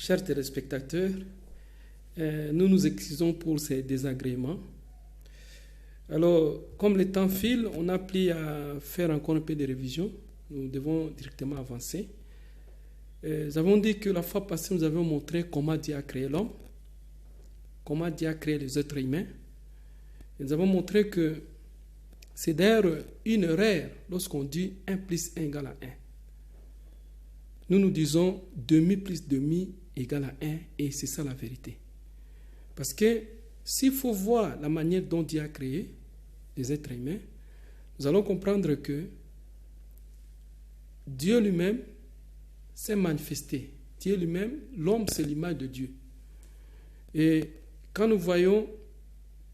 Chers téléspectateurs, nous nous excusons pour ces désagréments. Alors, comme le temps file, on a appris à faire encore un peu de révision. Nous devons directement avancer. Nous avons dit que la fois passée, nous avons montré comment Dieu a créé l'homme, comment Dieu a créé les êtres humains. Et nous avons montré que c'est d'ailleurs une erreur lorsqu'on dit 1 plus 1 égale à 1. Nous disons demi plus demi égale à 1 et c'est ça la vérité. Parce que s'il faut voir la manière dont Dieu a créé les êtres humains, nous allons comprendre que Dieu lui-même s'est manifesté. Dieu lui-même, l'homme, c'est l'image de Dieu. Et quand nous voyons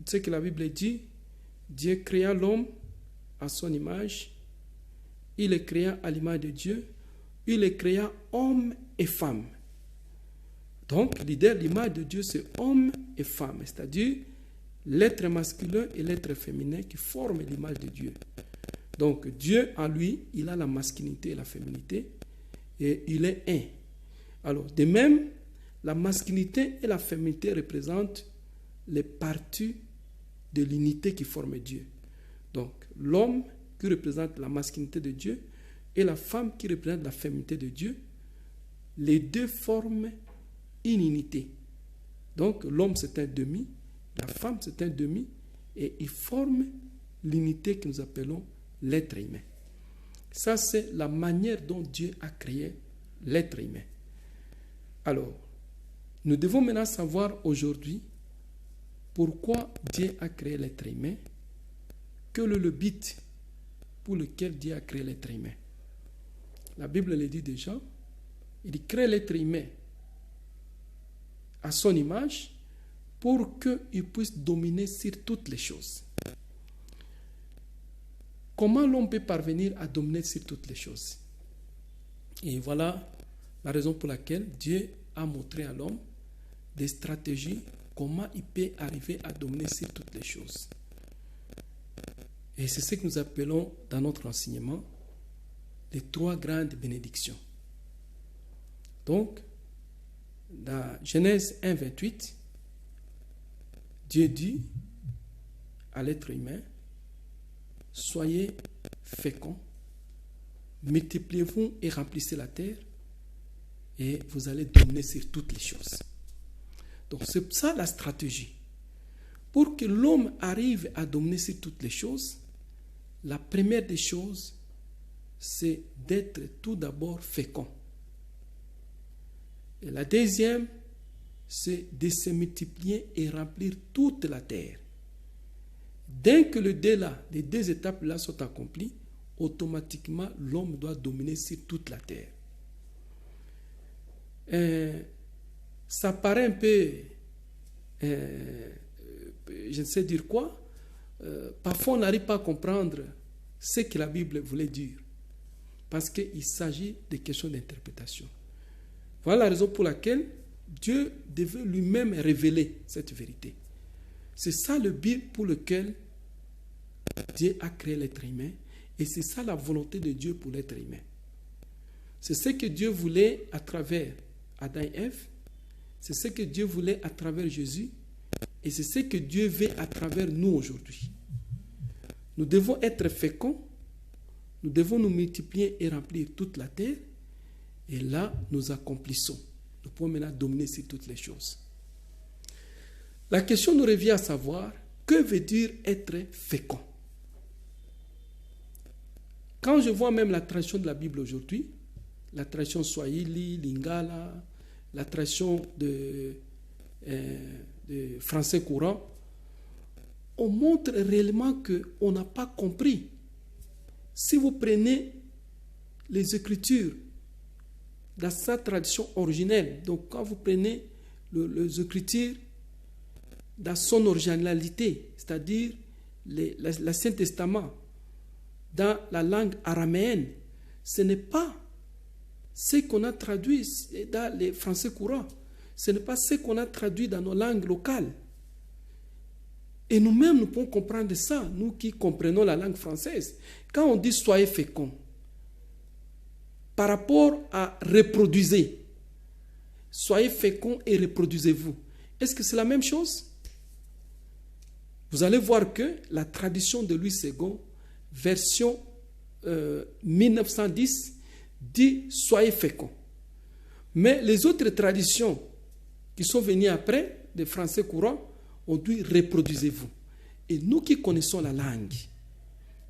ce que la Bible dit, Dieu créa l'homme à son image, il le créa à l'image de Dieu, il le créa homme et femme. Donc, l'image de Dieu, c'est homme et femme, c'est-à-dire l'être masculin et l'être féminin qui forment l'image de Dieu. Donc, Dieu, en lui, il a la masculinité et la féminité, et il est un. Alors, de même, la masculinité et la féminité représentent les parties de l'unité qui forme Dieu. Donc, l'homme qui représente la masculinité de Dieu et la femme qui représente la féminité de Dieu, les deux forment une unité. Donc, l'homme c'est un demi, la femme c'est un demi, et ils forment l'unité que nous appelons l'être humain. Ça, c'est la manière dont Dieu a créé l'être humain. Alors, nous devons maintenant savoir aujourd'hui pourquoi Dieu a créé l'être humain, quel est le but pour lequel Dieu a créé l'être humain. La Bible le dit déjà, il crée l'être humain à son image pour qu'il puisse dominer sur toutes les choses. Comment l'homme peut parvenir à dominer sur toutes les choses? Et voilà la raison pour laquelle Dieu a montré à l'homme des stratégies, comment il peut arriver à dominer sur toutes les choses. Et c'est ce que nous appelons dans notre enseignement les 3 grandes bénédictions. Donc, dans Genèse 1, 28, Dieu dit à l'être humain, soyez féconds, multipliez-vous et remplissez la terre, et vous allez dominer sur toutes les choses. Donc c'est ça la stratégie. Pour que l'homme arrive à dominer sur toutes les choses, la première des choses, c'est d'être tout d'abord fécond. Et la deuxième, c'est de se multiplier et remplir toute la terre. Dès que les deux étapes-là sont accomplies, automatiquement, l'homme doit dominer sur toute la terre. Ça paraît un peu, je ne sais dire quoi, parfois on n'arrive pas à comprendre ce que la Bible voulait dire, parce qu'il s'agit de questions d'interprétation. Voilà la raison pour laquelle Dieu devait lui-même révéler cette vérité. C'est ça le but pour lequel Dieu a créé l'être humain, et c'est ça la volonté de Dieu pour l'être humain. C'est ce que Dieu voulait à travers Adam et Ève, c'est ce que Dieu voulait à travers Jésus, et c'est ce que Dieu veut à travers nous aujourd'hui. Nous devons être féconds, nous devons nous multiplier et remplir toute la terre, et là, nous accomplissons. Nous pouvons maintenant dominer sur toutes les choses. La question nous revient à savoir, que veut dire être fécond? Quand je vois même la tradition de la Bible aujourd'hui, la tradition Swahili, Lingala, la tradition de français courant, on montre réellement qu'on n'a pas compris. Si vous prenez les Écritures dans sa tradition originelle, donc quand vous prenez les Écritures dans son originalité, c'est-à-dire l'Ancien Testament, dans la langue araméenne, ce n'est pas ce qu'on a traduit dans les français courants. Ce n'est pas ce qu'on a traduit dans nos langues locales. Et nous-mêmes, nous pouvons comprendre ça, nous qui comprenons la langue française. Quand on dit « soyez féconds », par rapport à « reproduisez », soyez féconds et reproduisez-vous. Est-ce que c'est la même chose? Vous allez voir que la tradition de Louis II, version 1910, dit soyez féconds. Mais les autres traditions qui sont venues après, des Français courants, ont dit reproduisez-vous. Et nous qui connaissons la langue,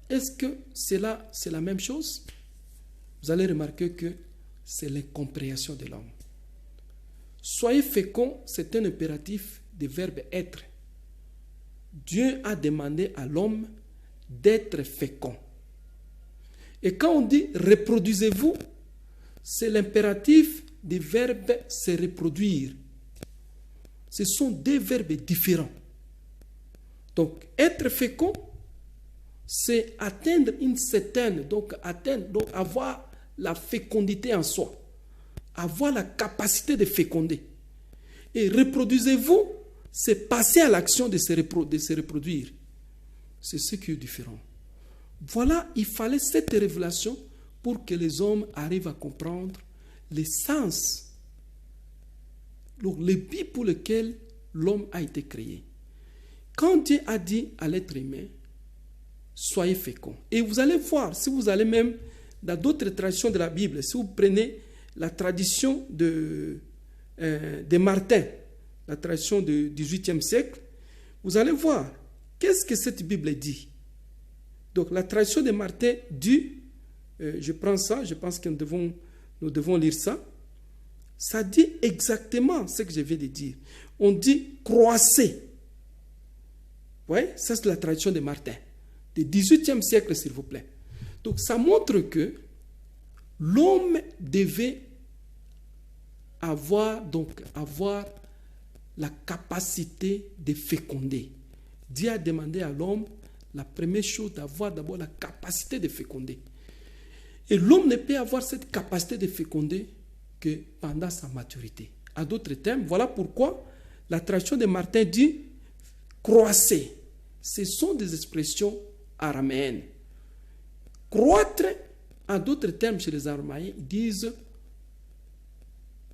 est-ce que c'est la même chose? Vous allez remarquer que c'est l'incompréhension de l'homme. Soyez féconds, c'est un impératif du verbe être. Dieu a demandé à l'homme d'être fécond. Et quand on dit reproduisez-vous, c'est l'impératif du verbe se reproduire. Ce sont deux verbes différents. Donc, être fécond, c'est atteindre une certaine, donc avoir la fécondité en soi, avoir la capacité de féconder. Et reproduisez-vous, c'est passer à l'action de se reproduire. C'est ce qui est différent. Voilà, il fallait cette révélation pour que les hommes arrivent à comprendre l'essence, le but pour lequel l'homme a été créé. Quand Dieu a dit à l'être humain, soyez féconds. Et vous allez voir, si vous allez même dans d'autres traditions de la Bible, si vous prenez la tradition de Martin, la tradition du XVIIIe siècle, vous allez voir, qu'est-ce que cette Bible dit? Donc la tradition de Martin dit, je prends ça, je pense que nous devons lire ça, ça dit exactement ce que je viens de dire. On dit croissez. Oui, ça c'est la tradition de Martin, du XVIIIe siècle, s'il vous plaît. Donc ça montre que l'homme devait avoir la capacité de féconder. Dieu a demandé à l'homme la première chose d'avoir d'abord la capacité de féconder. Et l'homme ne peut avoir cette capacité de féconder que pendant sa maturité. À d'autres termes, voilà pourquoi la tradition de Martin dit croissez. Ce sont des expressions araméennes. Croître, en d'autres termes, chez les Araméens, ils disent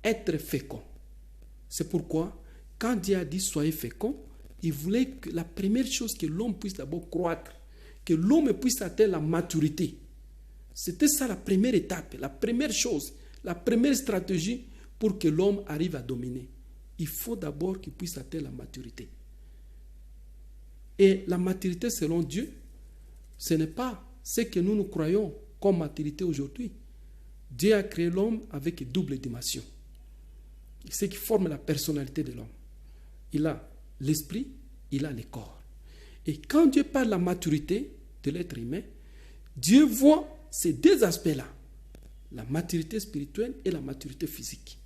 être fécond. C'est pourquoi, quand Dieu a dit soyez fécond, il voulait que la première chose, que l'homme puisse d'abord croître, que l'homme puisse atteindre la maturité. C'était ça la première étape, la première chose, la première stratégie pour que l'homme arrive à dominer. Il faut d'abord qu'il puisse atteindre la maturité. Et la maturité selon Dieu, ce n'est pas ce que nous croyons comme maturité aujourd'hui. Dieu a créé l'homme avec une double dimension. C'est ce qui forme la personnalité de l'homme. Il a l'esprit, il a le corps. Et quand Dieu parle de la maturité de l'être humain, Dieu voit ces deux aspects-là, la maturité spirituelle et la maturité physique.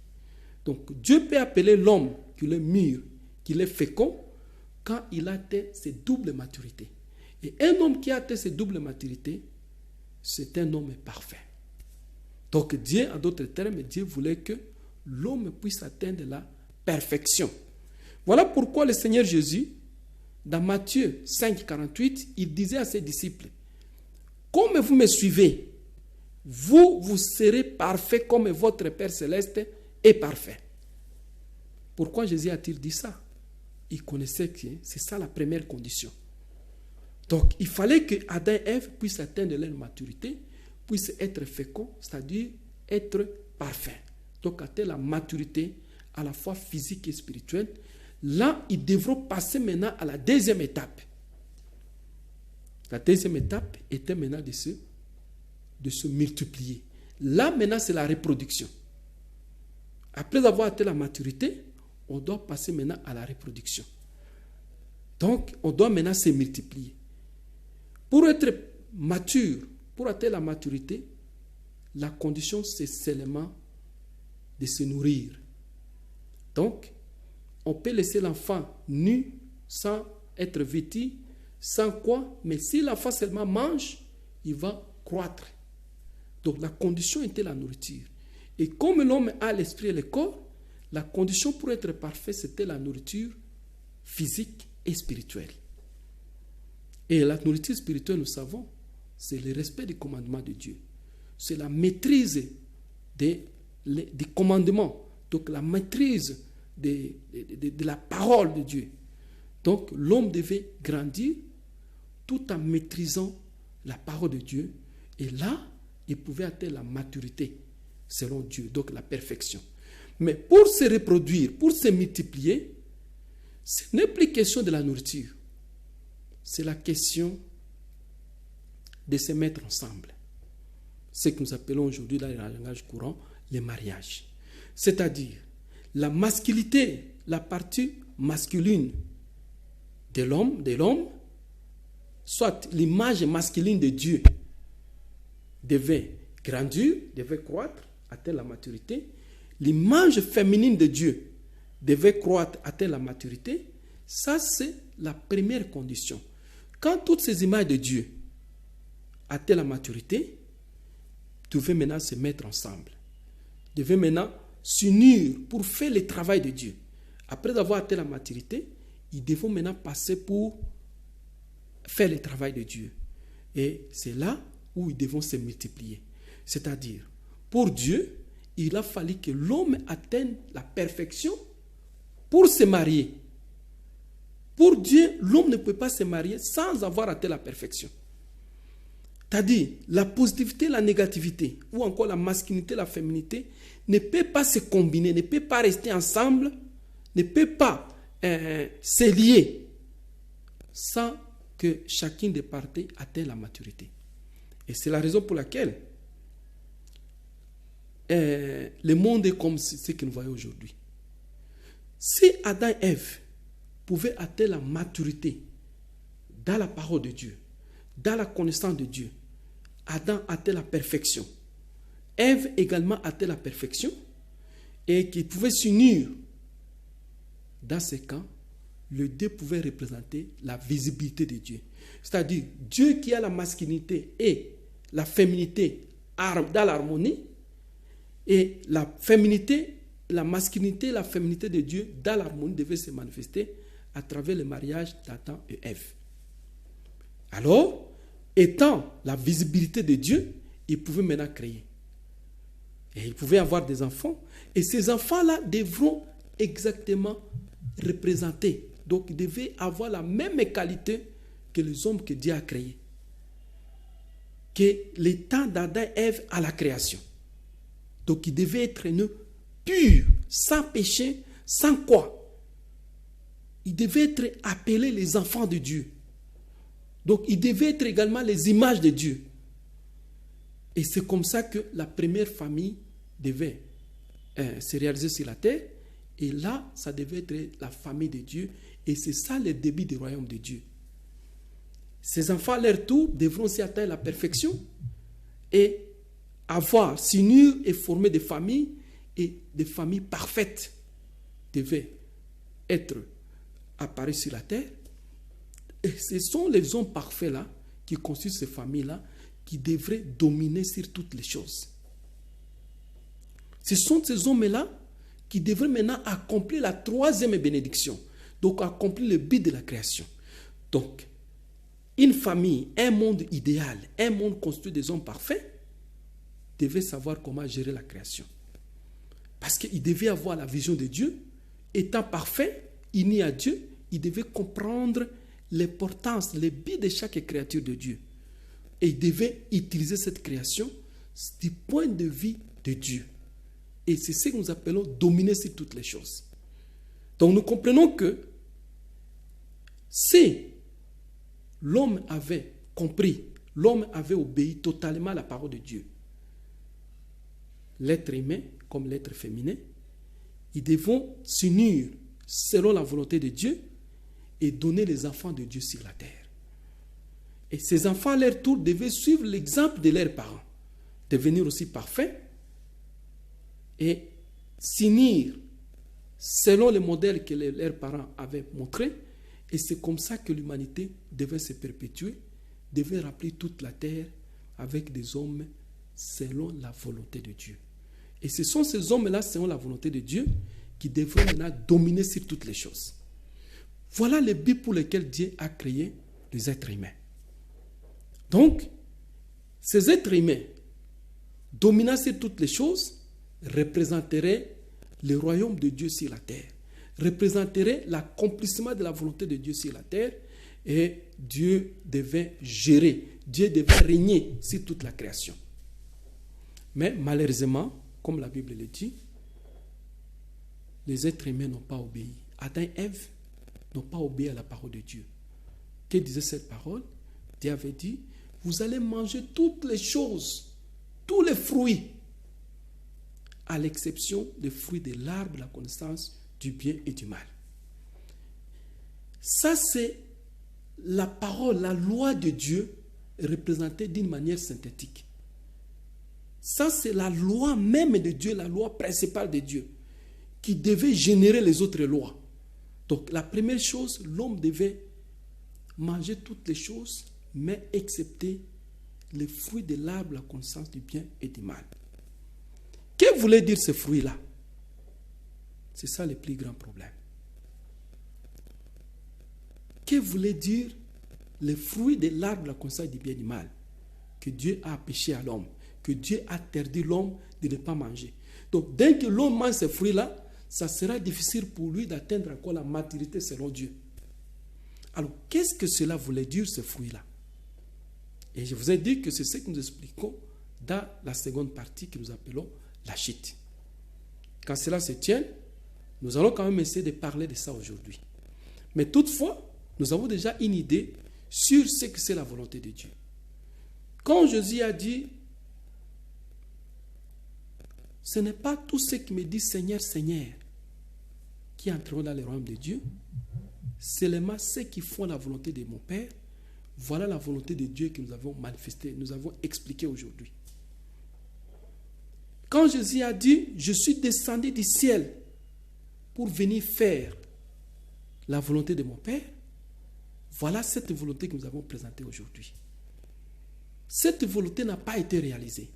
Donc Dieu peut appeler l'homme qu'il est mûr, qu'il est fécond, quand il a atteint cette double maturité. Et un homme qui a atteint cette double maturité, c'est un homme parfait. Donc Dieu, en d'autres termes, Dieu voulait que l'homme puisse atteindre la perfection. Voilà pourquoi le Seigneur Jésus, dans Matthieu 5, 48, il disait à ses disciples, comme vous me suivez, vous serez parfaits comme votre Père Céleste est parfait. Pourquoi Jésus a-t-il dit ça? Il connaissait que c'est ça la première condition. Donc, il fallait que Adam et Ève puissent atteindre leur maturité, puissent être féconds, c'est-à-dire être parfaits. Donc, atteindre la maturité à la fois physique et spirituelle. Là, ils devront passer maintenant à la deuxième étape. La deuxième étape était maintenant de se multiplier. Là, maintenant, c'est la reproduction. Après avoir atteint la maturité, on doit passer maintenant à la reproduction. Donc, on doit maintenant se multiplier. Pour être mature, pour atteindre la maturité, la condition, c'est seulement de se nourrir. Donc, on peut laisser l'enfant nu, sans être vêtu, sans quoi, mais si l'enfant seulement mange, il va croître. Donc, la condition était la nourriture. Et comme l'homme a l'esprit et le corps, la condition pour être parfait, c'était la nourriture physique et spirituelle. Et la nourriture spirituelle, nous savons, c'est le respect des commandements de Dieu. C'est la maîtrise des commandements. Donc la maîtrise de la parole de Dieu. Donc l'homme devait grandir tout en maîtrisant la parole de Dieu. Et là, il pouvait atteindre la maturité selon Dieu, donc la perfection. Mais pour se reproduire, pour se multiplier, ce n'est plus question de la nourriture. C'est la question de se mettre ensemble. Ce que nous appelons aujourd'hui dans le langage courant, les mariages. C'est-à-dire la masculinité, la partie masculine de l'homme, soit l'image masculine de Dieu devait grandir, devait croître, atteindre la maturité. L'image féminine de Dieu devait croître, atteindre la maturité. Ça, c'est la première condition. Quand toutes ces images de Dieu atteignent la maturité, devaient maintenant se mettre ensemble. Devaient maintenant s'unir pour faire le travail de Dieu. Après avoir atteint la maturité, ils devront maintenant passer pour faire le travail de Dieu. Et c'est là où ils devront se multiplier. C'est-à-dire, pour Dieu, il a fallu que l'homme atteigne la perfection pour se marier. Pour Dieu, l'homme ne peut pas se marier sans avoir atteint la perfection. C'est-à-dire, la positivité, la négativité, ou encore la masculinité, la féminité, ne peut pas se combiner, ne peut pas rester ensemble, ne peut pas se lier sans que chacune des parties atteigne la maturité. Et c'est la raison pour laquelle le monde est comme ce que nous voyons aujourd'hui. Si Adam et Ève pouvaient atteindre la maturité dans la parole de Dieu, dans la connaissance de Dieu, Adam atteint la perfection. Ève également atteint la perfection et qu'ils pouvaient s'unir. Dans ce cas, le Dieu pouvait représenter la visibilité de Dieu. C'est-à-dire, Dieu qui a la masculinité et la féminité dans l'harmonie, et la féminité, la masculinité et la féminité de Dieu dans l'harmonie devaient se manifester à travers le mariage d'Adam et Ève. Alors, étant la visibilité de Dieu, il pouvait maintenant créer. Et il pouvait avoir des enfants. Et ces enfants-là devront exactement représenter. Donc, ils devaient avoir la même qualité que les hommes que Dieu a créés. Que les temps d'Adam et Ève à la création. Donc, ils devaient être nés purs, sans péché, sans quoi. Ils devaient être appelés les enfants de Dieu. Donc, ils devaient être également les images de Dieu. Et c'est comme ça que la première famille devait se réaliser sur la terre. Et là, ça devait être la famille de Dieu. Et c'est ça le début du royaume de Dieu. Ces enfants, à leur tour, devront s'y atteindre la perfection et s'unir et former des familles. Et des familles parfaites devaient être apparues sur la terre. Et ce sont les hommes parfaits-là qui constituent ces familles-là qui devraient dominer sur toutes les choses. Ce sont ces hommes-là qui devraient maintenant accomplir la troisième bénédiction. Donc accomplir le but de la création. Donc, une famille, un monde idéal, un monde constitué des hommes parfaits, devait savoir comment gérer la création. Parce qu'il devait avoir la vision de Dieu. Étant parfait, uni à Dieu, il devait comprendre l'importance, le but de chaque créature de Dieu. Et il devait utiliser cette création du point de vue de Dieu. Et c'est ce que nous appelons dominer sur toutes les choses. Donc nous comprenons que si l'homme avait compris, l'homme avait obéi totalement à la parole de Dieu, l'être humain comme l'être féminin, ils devront s'unir selon la volonté de Dieu et donner les enfants de Dieu sur la terre. Et ces enfants, à leur tour, devaient suivre l'exemple de leurs parents, devenir aussi parfaits et s'unir selon le modèle que leurs parents avaient montré. Et c'est comme ça que l'humanité devait se perpétuer, devait remplir toute la terre avec des hommes selon la volonté de Dieu. Et ce sont ces hommes-là, selon la volonté de Dieu, qui devraient maintenant dominer sur toutes les choses. Voilà le but pour lequel Dieu a créé les êtres humains. Donc, ces êtres humains, dominant sur toutes les choses, représenteraient le royaume de Dieu sur la terre, représenterait l'accomplissement de la volonté de Dieu sur la terre, et Dieu devait gérer, Dieu devait régner sur toute la création. Mais malheureusement, comme la Bible le dit, les êtres humains n'ont pas obéi. Adam et Ève n'ont pas obéi à la parole de Dieu. Que disait cette parole? Dieu avait dit, vous allez manger toutes les choses, tous les fruits, à l'exception des fruits de l'arbre de la connaissance du bien et du mal. Ça, c'est la parole, la loi de Dieu représentée d'une manière synthétique. Ça, c'est la loi même de Dieu, la loi principale de Dieu, qui devait générer les autres lois. Donc, la première chose, l'homme devait manger toutes les choses, mais excepté les fruits de l'arbre, la connaissance du bien et du mal. Que voulait dire ce fruit-là? C'est ça le plus grand problème. Que voulait dire les fruits de l'arbre, la connaissance du bien et du mal, que Dieu a péché à l'homme, que Dieu a interdit l'homme de ne pas manger. Donc, dès que l'homme mange ces fruits-là, ça sera difficile pour lui d'atteindre encore la maturité selon Dieu. Alors, qu'est-ce que cela voulait dire, ce fruit-là? Et je vous ai dit que c'est ce que nous expliquons dans la seconde partie que nous appelons la chute. Quand cela se tient, nous allons quand même essayer de parler de ça aujourd'hui. Mais toutefois, nous avons déjà une idée sur ce que c'est la volonté de Dieu. Quand Jésus a dit, ce n'est pas tous ceux qui me disent Seigneur, Seigneur, qui entreront dans le royaume de Dieu, seulement ceux qui font la volonté de mon Père. Voilà la volonté de Dieu que nous avons manifestée, nous avons expliqué aujourd'hui. Quand Jésus a dit, je suis descendu du ciel pour venir faire la volonté de mon Père, voilà cette volonté que nous avons présentée aujourd'hui. Cette volonté n'a pas été réalisée.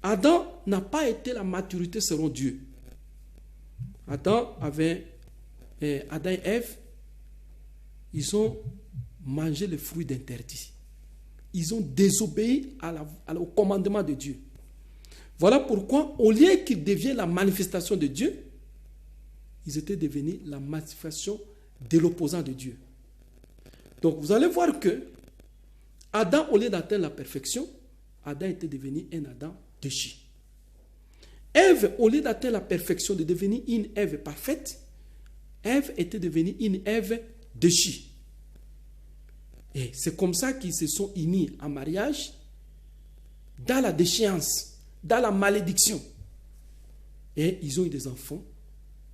Adam n'a pas été la maturité selon Dieu. Adam et Ève, ils ont mangé le fruit d'interdit. Ils ont désobéi au commandement de Dieu. Voilà pourquoi, au lieu qu'ils deviennent la manifestation de Dieu, ils étaient devenus la manifestation de l'opposant de Dieu. Donc vous allez voir que Adam, au lieu d'atteindre la perfection, Adam était devenu un Adam déchu. Ève, au lieu d'atteindre la perfection, de devenir une Ève parfaite, Ève était devenue une Ève déchue. Et c'est comme ça qu'ils se sont unis en mariage, dans la déchéance, dans la malédiction. Et ils ont eu des enfants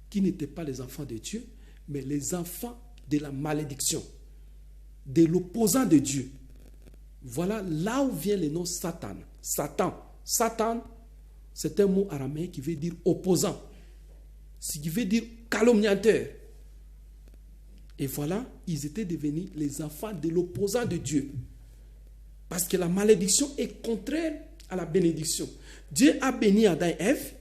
qui n'étaient pas les enfants de Dieu, mais les enfants de la malédiction, de l'opposant de Dieu. Voilà là où vient le nom Satan. Satan, c'est un mot araméen qui veut dire opposant, ce qui veut dire calomniateur. Et voilà, ils étaient devenus les enfants de l'opposant de Dieu. Parce que la malédiction est contraire à la bénédiction. Dieu a béni Adam et Ève,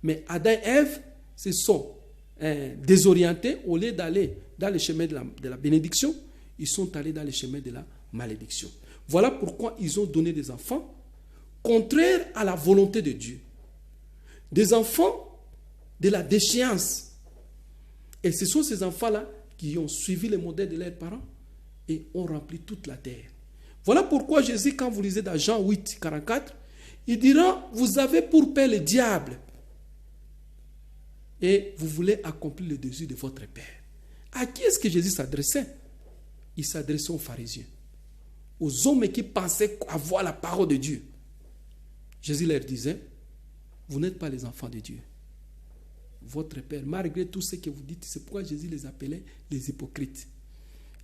mais Adam et Ève se sont désorientés. Au lieu d'aller dans le chemin de la bénédiction, ils sont allés dans le chemin de la malédiction. Voilà pourquoi ils ont donné des enfants contraires à la volonté de Dieu. Des enfants de la déchéance. Et ce sont ces enfants-là qui ont suivi le modèle de leurs parents et ont rempli toute la terre. Voilà pourquoi Jésus, quand vous lisez dans Jean 8, 44, il dira, vous avez pour père le diable et vous voulez accomplir le désir de votre père. À qui est-ce que Jésus s'adressait? Il s'adressait aux pharisiens, aux hommes qui pensaient avoir la parole de Dieu. Jésus leur disait, vous n'êtes pas les enfants de Dieu. Votre Père, malgré tout ce que vous dites, c'est pourquoi Jésus les appelait les hypocrites.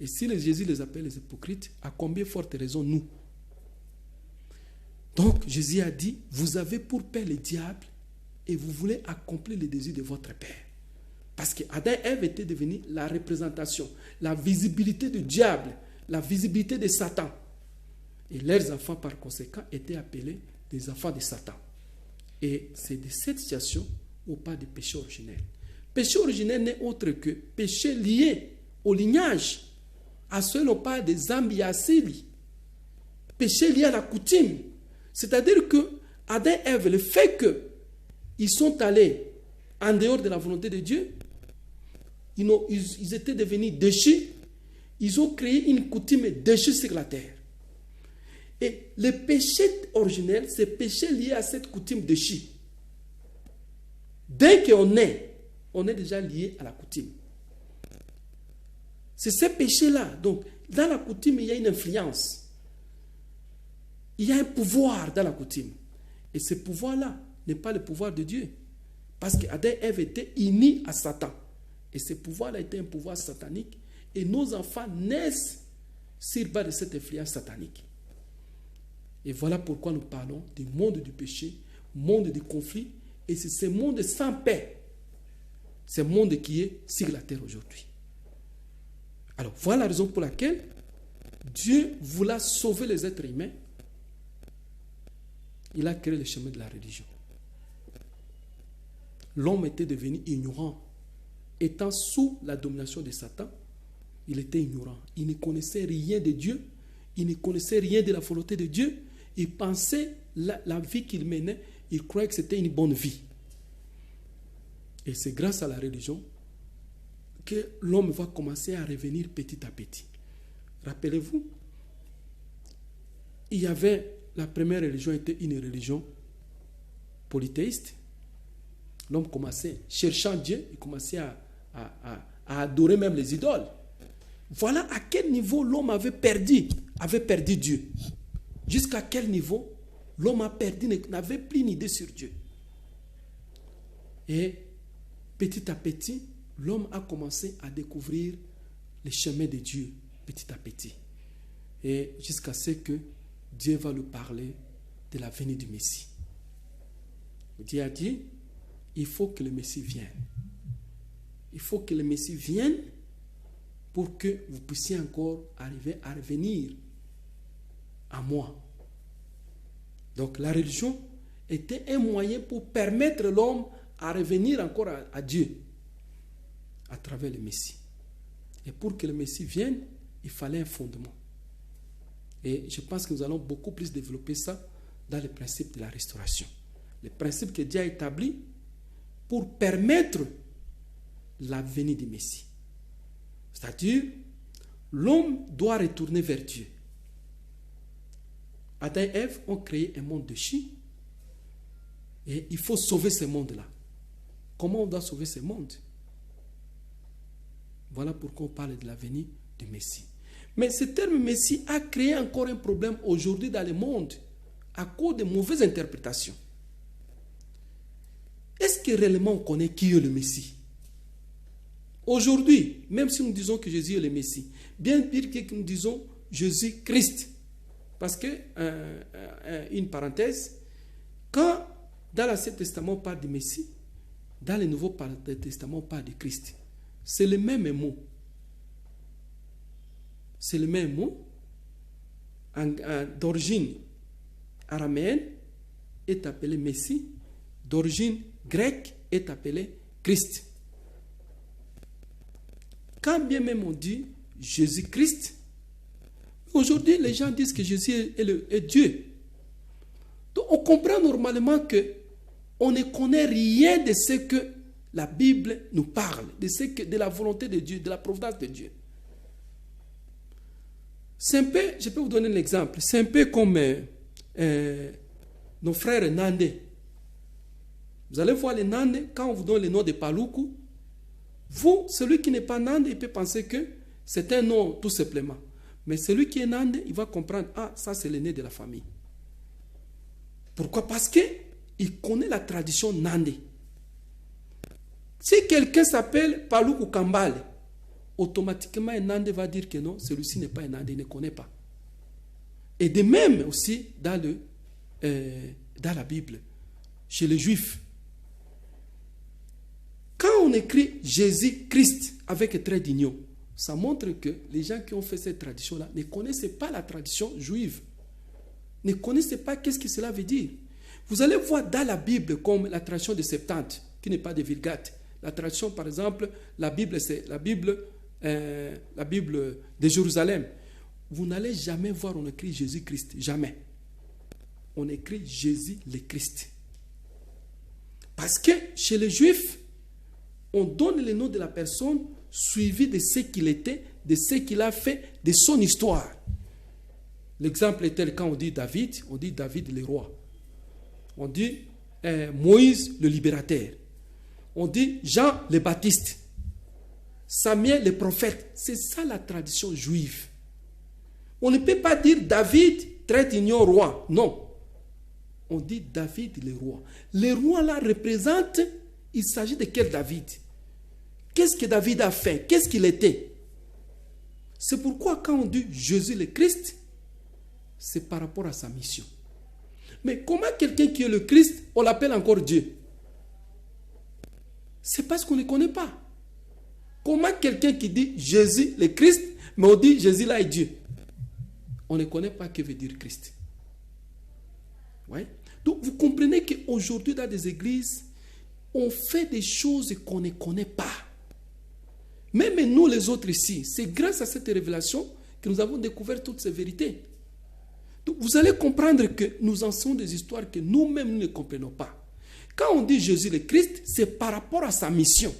Et si Jésus les appelle les hypocrites, à combien forte raison nous? Donc Jésus a dit, vous avez pour père le diable et vous voulez accomplir les désirs de votre Père. Parce que Adam et Ève étaient devenus la représentation, la visibilité du diable, la visibilité de Satan. Et leurs enfants, par conséquent, étaient appelés des enfants de Satan. Et c'est de cette situation où pas de péché originel. Péché originel n'est autre que péché lié au lignage, à ce qu'on parle des ambiasili. Péché lié à la coutume. C'est-à-dire que Adam et Ève, le fait qu'ils sont allés en dehors de la volonté de Dieu. Ils étaient devenus déchus. Ils ont créé une coutume déchue sur la terre. Et le péché originel, c'est le péché lié à cette coutume déchue. Dès qu'on est, on est déjà lié à la coutume. C'est ce péché-là. Donc, dans la coutume, il y a une influence. Il y a un pouvoir dans la coutume. Et ce pouvoir-là n'est pas le pouvoir de Dieu. Parce qu'Adam et Ève étaient unis à Satan. Et ce pouvoir-là était un pouvoir satanique. Et nos enfants naissent sur base de cette influence satanique. Et voilà pourquoi nous parlons du monde du péché, monde du conflit. Et c'est ce monde sans paix. Ce monde qui est sur la terre aujourd'hui. Alors, voilà la raison pour laquelle Dieu voulait sauver les êtres humains. Il a créé le chemin de la religion. L'homme était devenu ignorant. Étant sous la domination de Satan, il était ignorant. Il ne connaissait rien de Dieu. Il ne connaissait rien de la volonté de Dieu. Il pensait la vie qu'il menait. Il croyait que c'était une bonne vie. Et c'est grâce à la religion que l'homme va commencer à revenir petit à petit. Rappelez-vous, il y avait, la première religion était une religion polythéiste. L'homme commençait, cherchant Dieu, il commençait à adorer même les idoles. Voilà à quel niveau l'homme avait perdu Dieu. Jusqu'à quel niveau l'homme a perdu, n'avait plus une idée sur Dieu. Et petit à petit, l'homme a commencé à découvrir les chemins de Dieu, petit à petit. Et jusqu'à ce que Dieu va lui parler de la venue du Messie. Dieu a dit, il faut que le Messie vienne. Il faut que le Messie vienne pour que vous puissiez encore arriver à revenir à moi. Donc la religion était un moyen pour permettre l'homme à revenir encore à Dieu à travers le Messie. Et pour que le Messie vienne, il fallait un fondement. Et je pense que nous allons beaucoup plus développer ça dans le principe de la restauration. Le principe que Dieu a établi pour permettre la venue du Messie. C'est-à-dire, l'homme doit retourner vers Dieu. Adam et Ève ont créé un monde déchu. Et il faut sauver ce monde-là. Comment on doit sauver ce monde? Voilà pourquoi on parle de la venue du Messie. Mais ce terme Messie a créé encore un problème aujourd'hui dans le monde à cause de mauvaises interprétations. Est-ce que réellement on connaît qui est le Messie? Aujourd'hui, même si nous disons que Jésus est le Messie, bien pire que nous disons Jésus-Christ. Parce que, une parenthèse, quand dans l'Ancien Testament on parle du Messie, dans le Nouveau Testament on parle de Christ. C'est le même mot. C'est le même mot. D'origine araméenne est appelé Messie. D'origine grecque est appelé Christ. Quand bien même on dit Jésus-Christ, aujourd'hui les gens disent que Jésus est Dieu. Donc on comprend normalement que on ne connaît rien de ce que la Bible nous parle, de la volonté de Dieu, de la providence de Dieu. C'est un peu, je peux vous donner un exemple, c'est un peu comme nos frères Nandais. Vous allez voir les Nandais, quand on vous donne le nom de Paluku, vous, celui qui n'est pas Nandais, il peut penser que c'est un nom tout simplement. Mais celui qui est Nandais, il va comprendre, ah, ça c'est l'aîné de la famille. Pourquoi? Parce qu'il connaît la tradition Nandais. Si quelqu'un s'appelle Paluku Kambale, automatiquement un Nandais va dire que non, celui-ci n'est pas un Nandais, il ne connaît pas. Et de même aussi dans la Bible, chez les Juifs. Quand on écrit Jésus-Christ avec trait d'union, ça montre que les gens qui ont fait cette tradition-là ne connaissaient pas la tradition juive. Ne connaissaient pas qu'est-ce que cela veut dire. Vous allez voir dans la Bible comme la tradition de Septante, qui n'est pas de Vulgate. La tradition, par exemple, la Bible, c'est la Bible de Jérusalem. Vous n'allez jamais voir on écrit Jésus-Christ, jamais. On écrit Jésus le Christ. Parce que chez les Juifs, on donne le nom de la personne suivi de ce qu'il était, de ce qu'il a fait, de son histoire. L'exemple est tel, quand on dit David le roi. On dit Moïse le libérateur. On dit Jean le Baptiste. Samuel le prophète. C'est ça la tradition juive. On ne peut pas dire David traite union roi. Non. On dit David le roi. Le roi là représente, il s'agit de quel David? Qu'est-ce que David a fait? Qu'est-ce qu'il était? C'est pourquoi quand on dit Jésus le Christ, c'est par rapport à sa mission. Mais comment quelqu'un qui est le Christ, on l'appelle encore Dieu? C'est parce qu'on ne connaît pas. Comment quelqu'un qui dit Jésus le Christ, mais on dit Jésus là est Dieu? On ne connaît pas ce que veut dire Christ. Ouais. Donc vous comprenez qu'aujourd'hui dans des églises, on fait des choses qu'on ne connaît pas. Même nous les autres ici, c'est grâce à cette révélation que nous avons découvert toutes ces vérités. Donc vous allez comprendre que nous enseignons des histoires que nous-mêmes nous ne comprenons pas. Quand on dit Jésus le Christ, c'est par rapport à sa mission.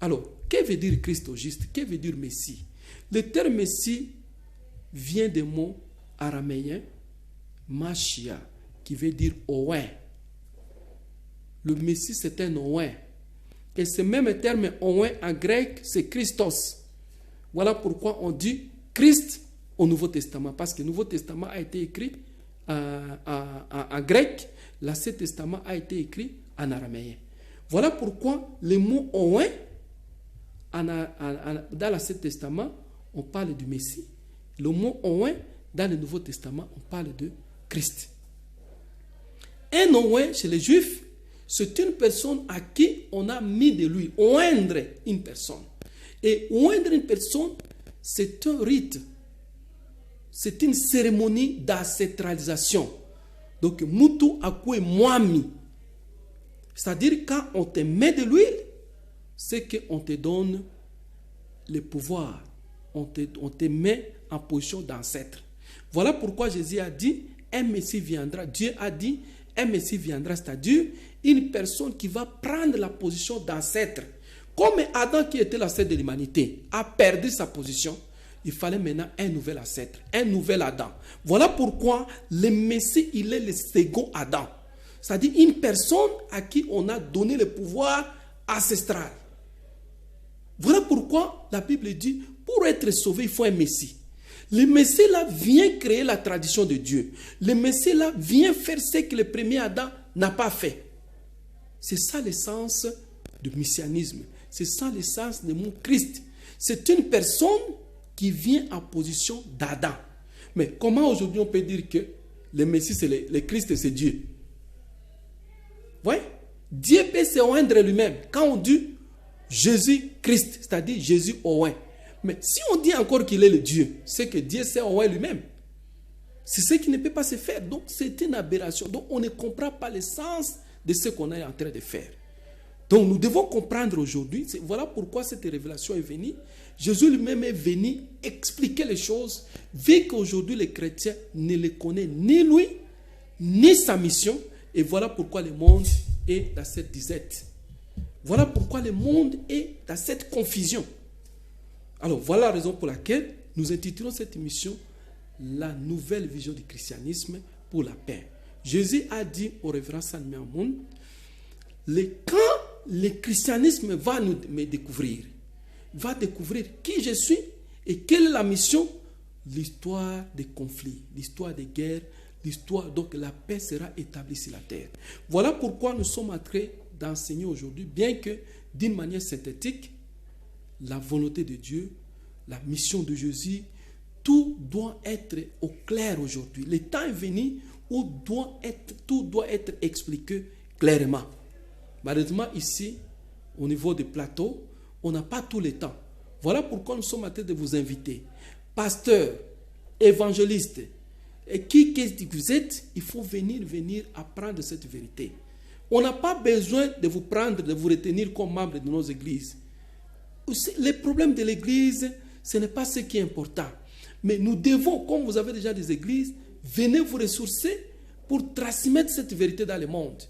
Alors, que veut dire Christ au juste? Que veut dire Messie? Le terme Messie vient des mots araméens, Machia, qui veut dire Owen. Le Messie, c'est un Owen. Et ce même terme Owen en grec, c'est Christos. Voilà pourquoi on dit Christ au Nouveau Testament. Parce que le Nouveau Testament a été écrit en grec, l'Ancien Testament a été écrit en araméen. Voilà pourquoi le mot Owen, dans l'Ancien Testament, on parle du Messie. Le mot Owen, dans le Nouveau Testament, on parle de Christ. Un Owen, chez les Juifs, c'est une personne à qui on a mis de l'huile. Oindre une personne. Et oindre une personne, c'est un rite. C'est une cérémonie d'ancétralisation. Donc, mutu akwe mwami. C'est-à-dire, quand on te met de l'huile, c'est qu'on te donne le pouvoir. On te met en position d'ancêtre. Voilà pourquoi Jésus a dit, un Messie viendra. Dieu a dit, un Messie viendra, c'est-à-dire une personne qui va prendre la position d'ancêtre. Comme Adam, qui était l'ancêtre de l'humanité, a perdu sa position, il fallait maintenant un nouvel ancêtre, un nouvel Adam. Voilà pourquoi le Messie, il est le second Adam. C'est-à-dire une personne à qui on a donné le pouvoir ancestral. Voilà pourquoi la Bible dit, pour être sauvé, il faut un Messie. Le Messie là vient créer la tradition de Dieu. Le Messie là vient faire ce que le premier Adam n'a pas fait. C'est ça l'essence du messianisme. C'est ça l'essence du mot Christ. C'est une personne qui vient en position d'Adam. Mais comment aujourd'hui on peut dire que le Messie, c'est le Christ, c'est Dieu? Oui? Dieu peut se oindre lui-même. Quand on dit Jésus-Christ, c'est-à-dire Jésus oint. Mais si on dit encore qu'il est le Dieu, c'est que Dieu s'est oint lui-même. C'est ce qui ne peut pas se faire. Donc c'est une aberration. Donc on ne comprend pas le sens de ce qu'on est en train de faire. Donc nous devons comprendre aujourd'hui, voilà pourquoi cette révélation est venue. Jésus lui-même est venu expliquer les choses, vu qu'aujourd'hui les chrétiens ne le connaissent ni lui, ni sa mission. Et voilà pourquoi le monde est dans cette disette. Voilà pourquoi le monde est dans cette confusion. Alors voilà la raison pour laquelle nous intitulons cette émission La nouvelle vision du christianisme pour la paix. Jésus a dit au révérend Saint Mamoun, quand le christianisme va me découvrir, va découvrir qui je suis et quelle est la mission, l'histoire des conflits, l'histoire des guerres, l'histoire, donc la paix sera établie sur la terre. Voilà pourquoi nous sommes en train d'enseigner aujourd'hui, bien que d'une manière synthétique, la volonté de Dieu, la mission de Jésus, tout doit être au clair aujourd'hui. Le temps est venu où tout doit être expliqué clairement. Malheureusement, ici, au niveau des plateaux, on n'a pas tout le temps. Voilà pourquoi nous sommes en train de vous inviter. Pasteurs, évangélistes, et qui vous êtes, il faut venir apprendre cette vérité. On n'a pas besoin de vous prendre, de vous retenir comme membre de nos églises. Les problèmes de l'église, ce n'est pas ce qui est important. Mais nous devons, comme vous avez déjà des églises, venez vous ressourcer pour transmettre cette vérité dans le monde.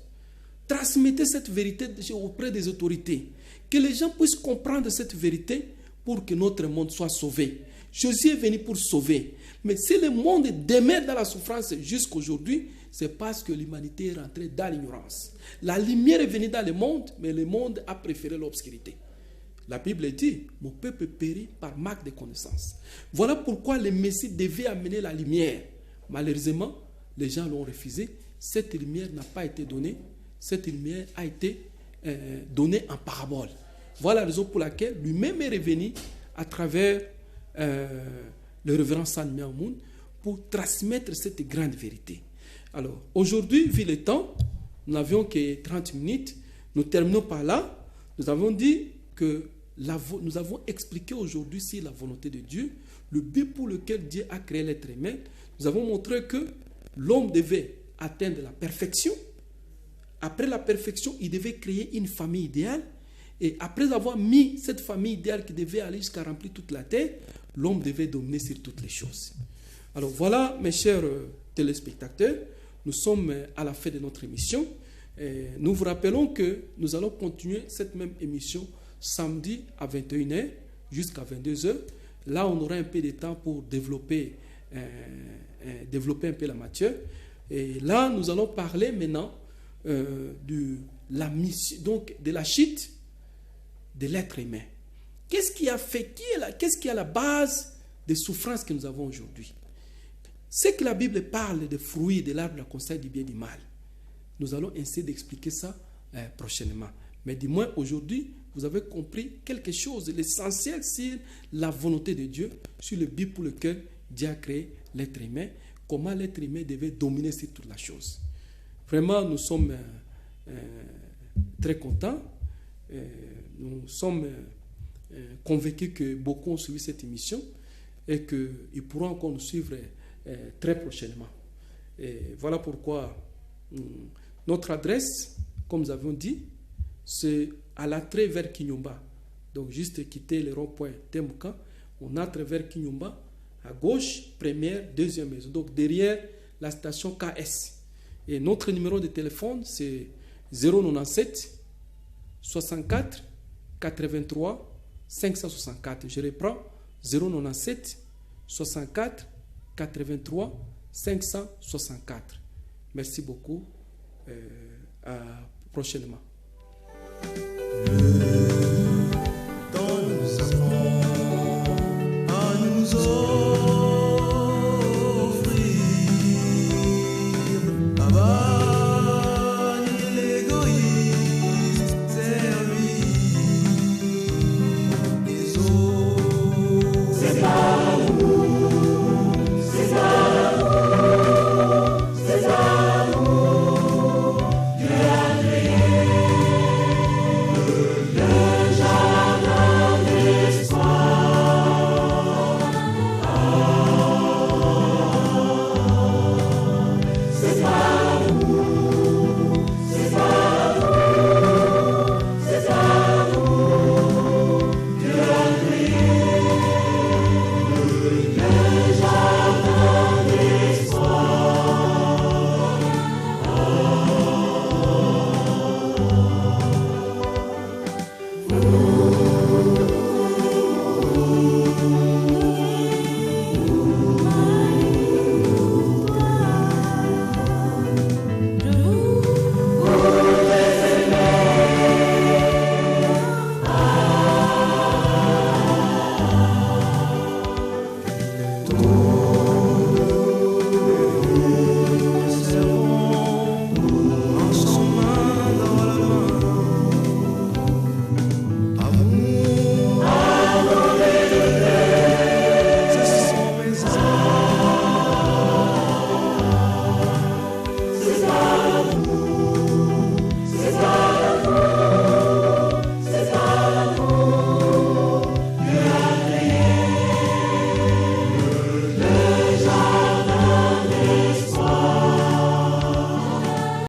Transmettez cette vérité auprès des autorités. que les gens puissent comprendre cette vérité pour que notre monde soit sauvé. Jésus est venu pour sauver. Mais si le monde demeure dans la souffrance jusqu'à aujourd'hui, c'est parce que l'humanité est rentrée dans l'ignorance. La lumière est venue dans le monde, mais le monde a préféré l'obscurité. La Bible dit, mon peuple périt par manque de connaissance. Voilà pourquoi le Messie devait amener la lumière. Malheureusement, les gens l'ont refusé. Cette lumière n'a pas été donnée. Cette lumière a été donnée en parabole. Voilà la raison pour laquelle lui-même est revenu à travers le révérend San Miaoun pour transmettre cette grande vérité. Alors, aujourd'hui, vu le temps, nous n'avions que 30 minutes. Nous terminons par là. Nous avons dit que nous avons expliqué aujourd'hui si la volonté de Dieu, le but pour lequel Dieu a créé l'être humain. Nous avons montré que l'homme devait atteindre la perfection. Après la perfection, il devait créer une famille idéale. Et après avoir mis cette famille idéale qui devait aller jusqu'à remplir toute la terre, l'homme devait dominer sur toutes les choses. Alors voilà, mes chers téléspectateurs, nous sommes à la fin de notre émission. Et nous vous rappelons que nous allons continuer cette même émission samedi à 21h jusqu'à 22h. Là, on aura un peu de temps pour développer un peu la matière. Et là, nous allons parler maintenant de la mission, donc de la chute de l'être humain. Qu'est-ce qui a fait, qu'est-ce qui est à la base des souffrances que nous avons aujourd'hui? C'est que la Bible parle des fruits de l'arbre de la connaissance du bien et du mal. Nous allons essayer d'expliquer ça prochainement. Mais du moins aujourd'hui, vous avez compris quelque chose, l'essentiel sur la volonté de Dieu, sur le but pour lequel Dieu a créé l'être humain, comment l'être humain devait dominer sur toute la chose. Vraiment, nous sommes très contents. Nous sommes convaincus que beaucoup ont suivi cette émission et qu'ils pourront encore nous suivre très prochainement. Et voilà pourquoi notre adresse, comme nous avons dit, c'est à l'entrée vers Kinyumba. Donc juste quitter le rond-point Tembuka, on entre vers Kinyumba, à gauche, première, deuxième maison. Donc derrière la station KS. Et notre numéro de téléphone, c'est 097 64 83 564. Je reprends, 097 64 83 564. Merci beaucoup. À prochainement. Dans nous apprend à nous